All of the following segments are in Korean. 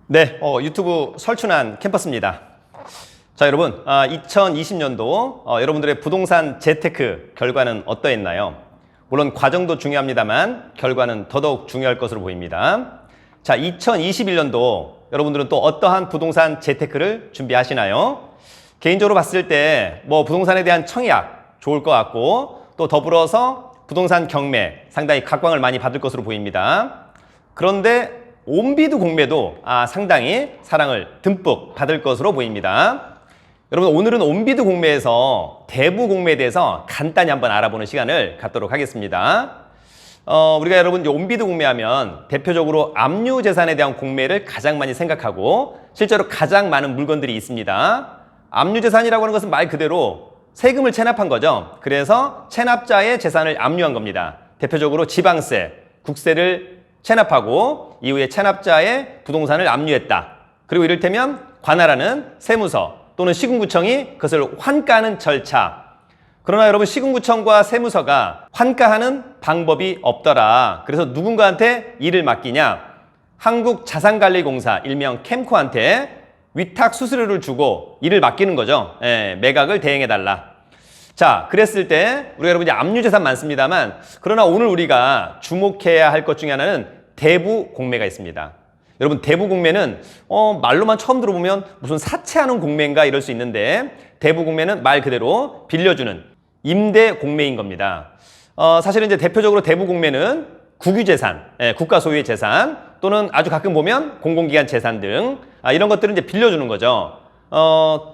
네, 유튜브 설춘환 캠퍼스입니다. 자, 여러분, 2020년도 여러분들의 부동산 재테크 결과는 어떠했나요? 물론 과정도 중요합니다만 결과는 더더욱 중요할 것으로 보입니다. 자, 2021년도 여러분들은 또 어떠한 부동산 재테크를 준비하시나요? 개인적으로 봤을 때 부동산에 대한 청약 좋을 것 같고, 또 더불어서 부동산 경매 상당히 각광을 많이 받을 것으로 보입니다. 그런데 온비드 공매도 상당히 사랑을 듬뿍 받을 것으로 보입니다. 여러분, 오늘은 온비드 공매에서 대부 공매에 대해서 간단히 한번 알아보는 시간을 갖도록 하겠습니다. 우리가 여러분 온비드 공매하면 대표적으로 압류 재산에 대한 공매를 가장 많이 생각하고, 실제로 가장 많은 물건들이 있습니다. 압류 재산이라고 하는 것은 말 그대로 세금을 체납한 거죠. 그래서 체납자의 재산을 압류한 겁니다. 대표적으로 지방세, 국세를 체납하고 이후에 체납자의 부동산을 압류했다. 그리고 이를테면 관할하는 세무서 또는 시군구청이 그것을 환가하는 절차. 그러나 여러분, 시군구청과 세무서가 환가하는 방법이 없더라. 그래서 누군가한테 일을 맡기냐? 한국자산관리공사, 일명 캠코한테 위탁 수수료를 주고 일을 맡기는 거죠. 매각을 대행해달라. 자, 그랬을 때 우리가 여러분 이제 압류재산 많습니다만, 그러나 오늘 우리가 주목해야 할 것 중에 하나는 대부 공매가 있습니다. 여러분, 대부 공매는 말로만 처음 들어보면 무슨 사채하는 공매인가 이럴 수 있는데, 대부 공매는 말 그대로 빌려주는 임대 공매인 겁니다. 사실은 이제 대표적으로 대부 공매는 국유재산, 국가 소유의 재산, 또는 아주 가끔 보면 공공기관 재산 등 이런 것들을 이제 빌려주는 거죠.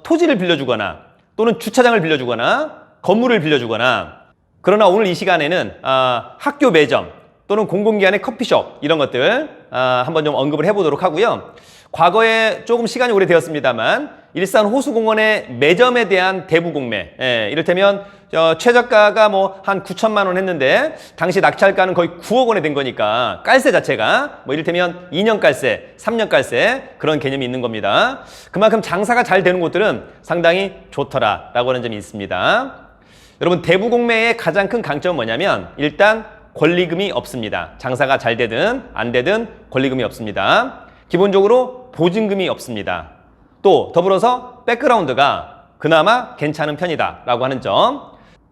토지를 빌려주거나 또는 주차장을 빌려주거나 건물을 빌려주거나. 그러나 오늘 이 시간에는 학교 매점 또는 공공기관의 커피숍 이런 것들 한번 좀 언급을 해보도록 하고요. 과거에 조금 시간이 오래되었습니다만 일산 호수공원의 매점에 대한 대부 공매, 이를테면 최저가가 한 9천만 원 했는데 당시 낙찰가는 거의 9억 원에 된 거니까 깔세 자체가 이를테면 2년 깔세, 3년 깔세 그런 개념이 있는 겁니다. 그만큼 장사가 잘 되는 곳들은 상당히 좋더라라고 하는 점이 있습니다. 여러분, 대부 공매의 가장 큰 강점은 뭐냐면 일단 권리금이 없습니다. 장사가 잘 되든 안 되든 권리금이 없습니다. 기본적으로 보증금이 없습니다. 또 더불어서 백그라운드가 그나마 괜찮은 편이다라고 하는 점.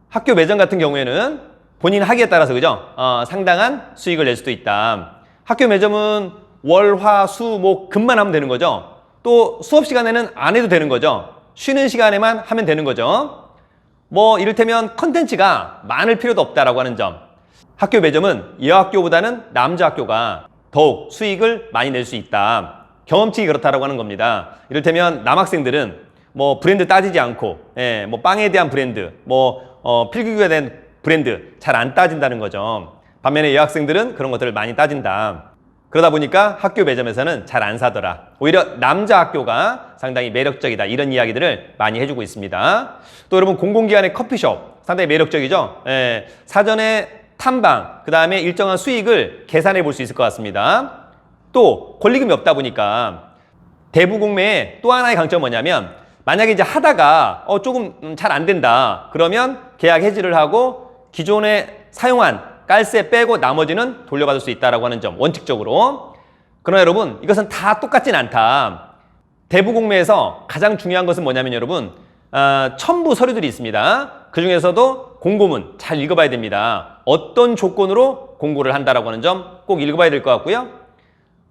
학교 매점 같은 경우에는 본인 학위에 따라서 그죠? 상당한 수익을 낼 수도 있다. 학교 매점은 월, 화, 수, 목, 금만 하면 되는 거죠. 또 수업 시간에는 안 해도 되는 거죠. 쉬는 시간에만 하면 되는 거죠. 이를테면 컨텐츠가 많을 필요도 없다라고 하는 점. 학교 매점은 여학교보다는 남자 학교가 더욱 수익을 많이 낼 수 있다. 경험칙이 그렇다라고 하는 겁니다. 이를테면 남학생들은 브랜드 따지지 않고, 빵에 대한 브랜드, 필기구에 대한 브랜드 잘 안 따진다는 거죠. 반면에 여학생들은 그런 것들을 많이 따진다. 그러다 보니까 학교 매점에서는 잘 안 사더라. 오히려 남자 학교가 상당히 매력적이다. 이런 이야기들을 많이 해주고 있습니다. 또 여러분, 공공기관의 커피숍 상당히 매력적이죠. 사전에 탐방, 그 다음에 일정한 수익을 계산해 볼 수 있을 것 같습니다. 또 권리금이 없다 보니까 대부 공매의 또 하나의 강점은 뭐냐면, 만약에 이제 하다가 조금 잘 안 된다. 그러면 계약 해지를 하고 기존에 사용한 깔세 빼고 나머지는 돌려받을 수 있다라고 하는 점, 원칙적으로. 그러나 여러분, 이것은 다 똑같진 않다. 대부 공매에서 가장 중요한 것은 뭐냐면 여러분, 첨부 서류들이 있습니다. 그 중에서도 공고문 잘 읽어봐야 됩니다. 어떤 조건으로 공고를 한다라고 하는 점 꼭 읽어봐야 될 것 같고요.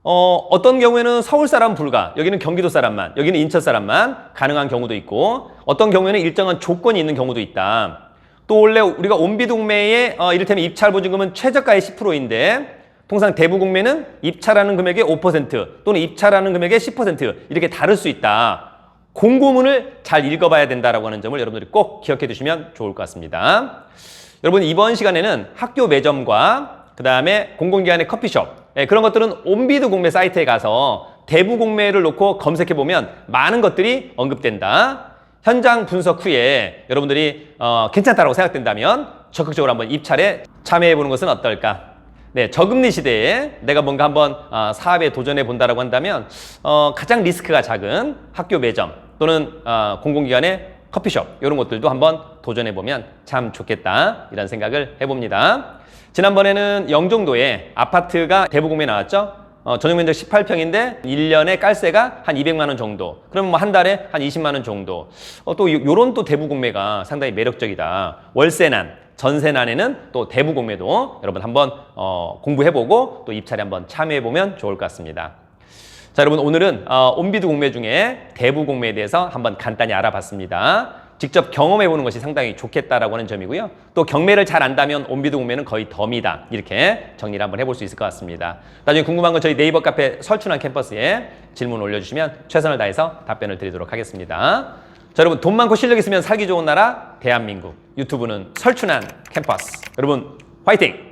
어떤 경우에는 서울 사람 불가, 여기는 경기도 사람만, 여기는 인천 사람만 가능한 경우도 있고, 어떤 경우에는 일정한 조건이 있는 경우도 있다. 또 원래 우리가 온비드 공매의 이를테면 입찰 보증금은 최저가의 10%인데 통상 대부 공매는 입찰하는 금액의 5% 또는 입찰하는 금액의 10% 이렇게 다를 수 있다. 공고문을 잘 읽어봐야 된다라고 하는 점을 여러분들이 꼭 기억해 두시면 좋을 것 같습니다. 여러분, 이번 시간에는 학교 매점과 그 다음에 공공기관의 커피숍, 그런 것들은 온비드 공매 사이트에 가서 대부 공매를 놓고 검색해 보면 많은 것들이 언급된다. 현장 분석 후에 여러분들이 괜찮다라고 생각된다면 적극적으로 한번 입찰에 참여해 보는 것은 어떨까? 저금리 시대에 내가 뭔가 한번 사업에 도전해 본다라고 한다면 가장 리스크가 작은 학교 매점 또는 공공기관의 커피숍 이런 것들도 한번 도전해 보면 참 좋겠다, 이런 생각을 해봅니다. 지난번에는 영종도에 아파트가 대부 공매 나왔죠. 전용 면적 18평인데 1년에 깔세가 한 200만 원 정도. 그러면 뭐 한 달에 한 20만 원 정도. 또 요런 또 대부 공매가 상당히 매력적이다. 월세난, 전세난에는 또 대부 공매도 여러분 한번 공부해보고 또 입찰에 한번 참여해보면 좋을 것 같습니다. 자, 여러분 오늘은 온비드 공매 중에 대부 공매에 대해서 한번 간단히 알아봤습니다. 직접 경험해보는 것이 상당히 좋겠다라고 하는 점이고요. 또 경매를 잘 안다면 온비드 공매는 거의 덤이다. 이렇게 정리를 한번 해볼 수 있을 것 같습니다. 나중에 궁금한 건 저희 네이버 카페 설춘한 캠퍼스에 질문 올려주시면 최선을 다해서 답변을 드리도록 하겠습니다. 자, 여러분 돈 많고 실력 있으면 살기 좋은 나라 대한민국. 유튜브는 설춘한 캠퍼스. 여러분 화이팅!